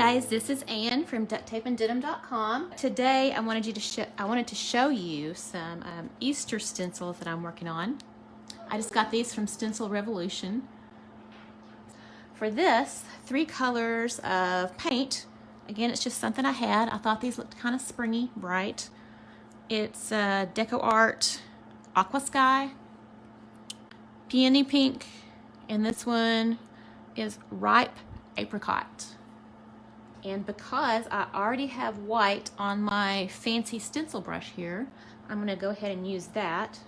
guys, this is Ann from ducttapeanddenim.com. Today I wanted to show you some Easter stencils that I'm working on. I just got these from Stencil Revolution. For this, 3 colors of paint. Again, it's just something I had. I thought these looked kind of springy, bright. It's Deco Art Aqua Sky, Peony Pink, and this one is Ripe Apricot. And because I already have white on my fancy stencil brush here, I'm going to go ahead and use that.